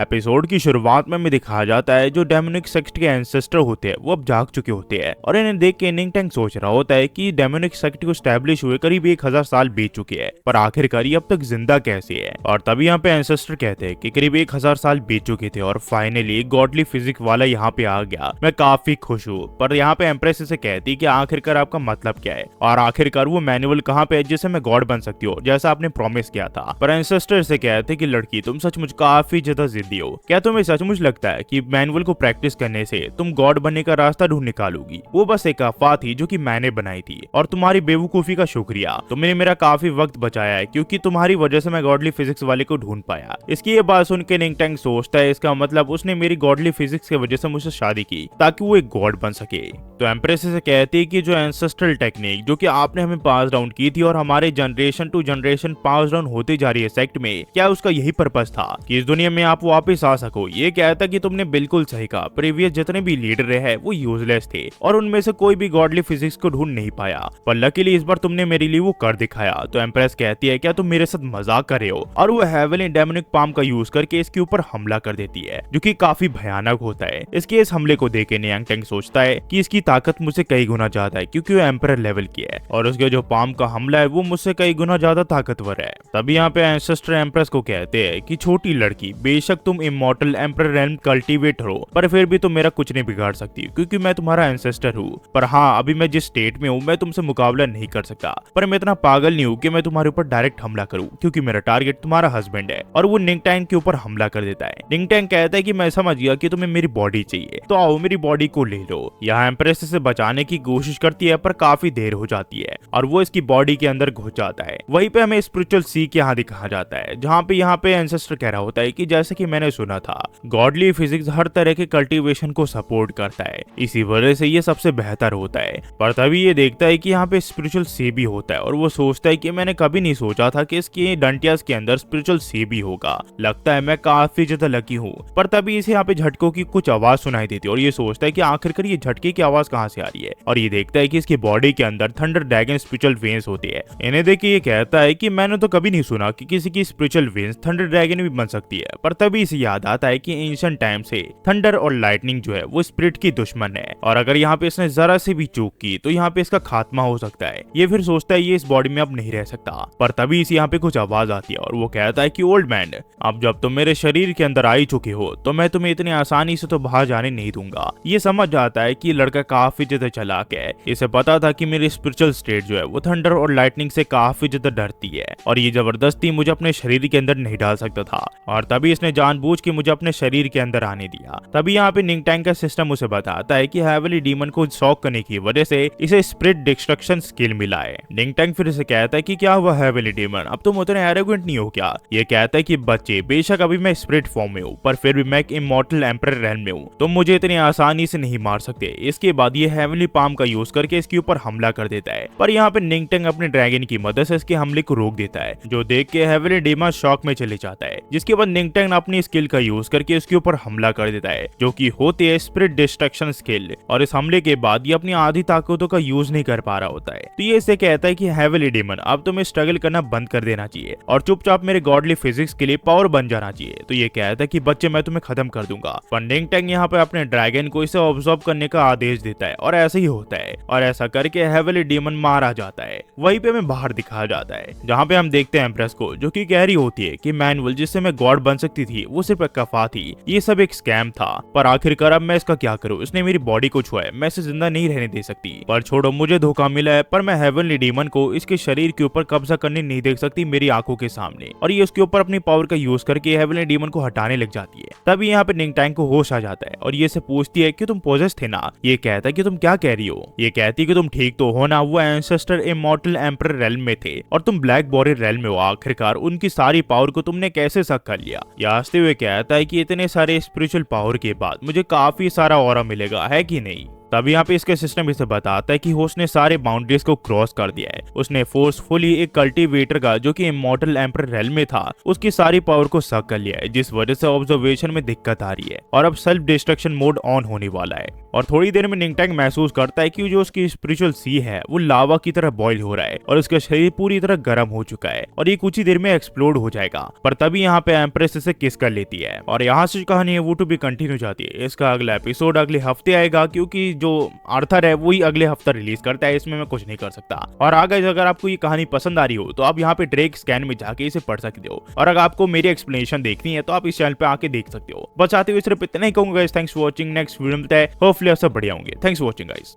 Episode की शुरुआत में हमें दिखाया जाता है जो डेमोनिक सेक्ट के एंसेस्टर होते हैं वो अब जाग चुके होते हैं और इन्हें देख के निंग टैंग सोच रहा होता है कि डेमोनिक सेक्ट को स्टैब्लिश हुए करीब 1000 साल बीत चुके हैं, पर आखिरकार ये अब तक जिंदा कैसे है। और तभी यहाँ पे एंसेस्टर कहते हैं कि करीब 1000 साल बीत चुके थे और फाइनली गॉडली फिजिक्स वाला यहाँ पे आ गया, मैं काफी खुश हूँ। पर यहाँ पे एम्प्रेस से कहती कि आखिरकार आपका मतलब क्या है और आखिरकार वो मैनुअल कहाँ पे है जिससे मैं गॉड बन सकती हूँ जैसा आपने प्रॉमिस किया था। पर एंसेस्टर से कहते कि लड़की तुम सचमुच काफी ज्यादा जिद्दी हो, क्या तुम्हें सचमुच लगता है कि मैनुअल को प्रैक्टिस करने से तुम गॉड बनने का रास्ता ढूंढ निकालोगी? वो बस एक अफवाह थी जो कि मैंने बनाई थी और तुम्हारी बेवकूफी का शुक्रिया, तुमने मेरा काफी वक्त बचाया है क्योंकि तुम्हारी वजह से मैं गॉडली फिजिक्स वाले को ढूंढ पाया। इसकी ये बात सुन के निंग टैंग सोचता है इसका मतलब उसने मेरी गॉडली फिजिक्स की वजह से मुझसे शादी की ताकि वो एक गॉड बन सके। तो एम्प्रेस से कहती है कि जो एंसेस्ट्रल टेक्निक जो कि आपने हमें पास डाउन की थी और हमारे generation to generation pass down होती जा रही है सेक्ट में, क्या उसका यही पर्पस था कि इस दुनिया में आप वापस आ सको? ये कहता कि तुमने बिल्कुल सही कहा, प्रीवियस जितने भी लीडर रहे वो यूजलेस थे और उनमें से कोई भी गॉडली फिजिक्स को ढूंढ नहीं पाया, पर लकीली इस बार तुमने मेरे लिए वो कर दिखाया। तो एम्प्रेस कहती है क्या तुम मेरे साथ मजाक कर रहे हो? और वो हेवनली डेमोनिक पाम का यूज करके इसके ऊपर हमला कर देती है जो कि काफी भयानक होता है। इसके इस हमले को देख के नियांग टैंग सोचता है कि इसकी ताकत मुझसे कई गुना ज्यादा है क्योंकि वो एम्परर लेवल की है और उसके जो पाम का हमला है वो मुझसे कई गुना ज्यादा ताकतवर है। तभी यहाँ पे एंसेस्टर एम्प्रेस को कहते हैं कि छोटी लड़की, बेशक तुम इमॉर्टल एम्परर रेल्म कल्टीवेटर हो पर फिर भी तुम मेरा कुछ नहीं बिगाड़ सकती क्योंकि मैं तुम्हारा एंसेस्टर हूँ। पर हाँ, अभी मैं जिस स्टेट में हूँ मैं तुमसे मुकाबला नहीं कर सकता, पर मैं इतना पागल नहीं हूँ कि मैं तुम्हारे ऊपर डायरेक्ट हमला करूँ क्योंकि मेरा टारगेट तुम्हारा हस्बैंड है। और वो निंग टैंग के ऊपर हमला कर देता है। निंग टैंग कहता है कि मैं समझ गया कि तुम्हें मेरी बॉडी चाहिए, तो आओ मेरी बॉडी को ले लो। यहाँ एम्प्रेस से बचाने की कोशिश करती है पर काफी देर हो जाती है और वो इसकी बॉडी के अंदर घुस जाता है। वहीं पे हमें स्पिरिचुअल सीक यहाँ दिखाया जाता है जहाँ पे एंसेस्टर कह रहा होता है कि जैसे कि मैंने सुना था गॉडली फिजिक्स हर तरह के कल्टीवेशन को सपोर्ट करता है, इसी वजह से ये सबसे बेहतर होता है। पर तभी ये देखता है कि यहाँ पे स्पिरिचुअल सी भी होता है और वो सोचता है कि मैंने कभी नहीं सोचा था कि इसके डंटियास के अंदर स्पिरिचुअल सी भी होगा, लगता है मैं काफी ज्यादा लकी हूँ। पर तभी इसे यहाँ पे झटकों की कुछ आवाज सुनाई देती है और ये सोचता है कि आखिरकार ये झटके की आवाज कहाँ से आ रही है और ये देखता है कि इसकी बॉडी के अंदर थंडर ड्रैगन स्पिरिचुअल वेन्स होती है। इन्हें देख के ये कहता है कि मैंने तो कभी नहीं सुना कि किसी की स्पिरिचुअल वेन्स थंडर ड्रैगन भी बन सकती है। पर तभी इसे याद आता है कि एंशिएंट टाइम से थंडर और लाइटनिंग जो है वो स्पिरिट की दुश्मन है और अगर यहाँ पे इसने जरा से भी चूक की तो यहाँ पे इसका खात्मा हो सकता है। ये फिर सोचता है ये इस बॉडी में अब नहीं रह सकता। पर तभी इसे यहाँ पे कुछ आवाज आती है और वो कहता है कि ओल्ड मैन, अब जब तुम मेरे शरीर के अंदर आई चुके हो तो मैं तुम्हें इतनी आसानी से तो बाहर जाने नहीं दूंगा। ये समझ जाता है कि लड़का काफी ज्यादा चालाक है, इसे पता था कि मेरी स्पिरिचुअल स्टेट जो है वो थंडर और लाइटनिंग से काफी ज्यादा डरती है और ये जबरदस्ती मुझे अपने शरीर के अंदर नहीं डाल सकता था और तभी इसने जानबूझ के मुझे अपने शरीर के अंदर आने दिया। तभी यहाँ पे निंग टैंग का सिस्टम उसे बताता है कि हेवनली डीमन को शॉक करने की वजह से इसे स्पिरिट डिस्ट्रक्शन स्किल मिला है। निंग टैंग फिर से कहता है कि क्या हुआ हेवनली डीमन, अब तुम उतने एरोगेंट नहीं हो क्या? ये कहता है कि बच्चे, बेशक अभी मैं स्पिरिट फॉर्म में हूँ पर फिर भी मैं एक इमॉर्टल एम्परर रेल्म में हूँ, तुम मुझे इतनी आसानी से नहीं मार सकते। इसके बाद ये हेवनली पाम का यूज करके इसके ऊपर हमला कर देता है पर यहाँ पे निंग टैंग अपने ड्रैगन की मदद से इसके हमले को रोक देता है जो देख के हेवनली डीमन शॉक में चले जाता है। जिसके बाद निंग टैंग अपनी स्किल का यूज करके इसके ऊपर हमला कर देता है जो कि होती है स्पिरिट डिस्ट्रक्शन स्किल और इस हमले के बाद ये अपनी आधी ताकतों का यूज नहीं कर पा रहा होता है। तो ये इसे कहता है कि हेवनली डीमन, अब तुम्हें स्ट्रगल करना बंद कर देना चाहिए और चुपचाप मेरे गॉडली फिजिक्स के लिए पावर बन जाना चाहिए। तो ये कहता है कि बच्चे मैं तुम्हें खत्म कर दूंगा। पर निंग टैंग यहाँ पे अपने ड्रैगन को इसे ऑब्जर्व करने का आदेश देता है और ऐसा ही होता है और ऐसा करके हेवनली डीमन मारा जाता है। वहीं पे हमें बाहर दिखाया जाता है जहाँ पे हम देखते हैं एम्प्रेस को जो कि कह रही होती है कि मैनुअल जिससे मैं गॉड बन सकती थी वो सिर्फ एक अफवाह थी, ये सब एक स्कैम था। पर आखिरकार अब मैं इसका क्या करूँ? इसने मेरी बॉडी को छुआ है, मैं इसे जिंदा नहीं रहने दे सकती। पर छोड़ो, मुझे धोखा मिला है पर मैं हेवनली डीमन को इसके शरीर के ऊपर कब्जा करने नहीं देख सकती मेरी आंखों के सामने और ये उसके ऊपर अपनी पावर का यूज करके हेवनली डीमन को हटाने लग जाती है। तभी यहाँ पे निंग टैंग को होश आ जाता है और ये से पूछती है कि तुम पोजेस थे ना? ये कहता है कि तुम क्या कह रही हो? ये कहती है कि तुम ठीक तो हो ना, वो एंसेस्टर इमॉर्टल एम्परर रेल्म में थे और तुम ब्लैक बॉडी रेल्म में हो, आखिरकार उनकी सारी पावर को तुमने कैसे शक कर लिया? यह हंसते हुए कहता है कि इतने सारे स्पिरिचुअल पावर के बाद मुझे काफी सारा ऑरा मिलेगा, है कि नहीं? तब यहाँ पे इसके सिस्टम इसे बताता है कि उसने सारे बाउंड्रीज को क्रॉस कर दिया है। उसने फोर्सफुली एक कल्टीवेटर का जो कि इमॉर्टल एम्परर रेल्म में था उसकी सारी पावर को सक कर लिया है जिस वजह से ऑब्जर्वेशन में दिक्कत आ रही है और अब सेल्फ डिस्ट्रक्शन मोड ऑन होने वाला है। और थोड़ी देर में निंगटैंग महसूस करता है कि जो उसकी स्पिरिचुअल सी है वो लावा की तरह बॉईल हो रहा है और उसका शरीर पूरी तरह गर्म हो चुका है और ये कुछ ही देर में एक्सप्लोड हो जाएगा। पर तभी यहाँ पे एम्प्रेस इसे किस कर लेती है और यहाँ से कहानी है वो टू बी कंटिन्यू जाती है। इसका अगला एपिसोड अगले हफ्ते आएगा, क्योंकि जो आर्थर है वही अगले हफ्ते रिलीज करता है, इसमें मैं कुछ नहीं कर सकता। और आगे अगर आपको ये कहानी पसंद आ रही हो तो आप यहाँ पे ड्रेक स्कैन में जाके इसे पढ़ सकते हो, और अगर आपको मेरी एक्सप्लेनेशन देखनी है तो आप इस चैनल पे आके देख सकते हो। बस आते हुए सिर्फ इतना ही कहूंगा, thanks for watching. Next video में मिलता है, होपफुली आप सब बढ़िया होंगे। Thanks for watching guys.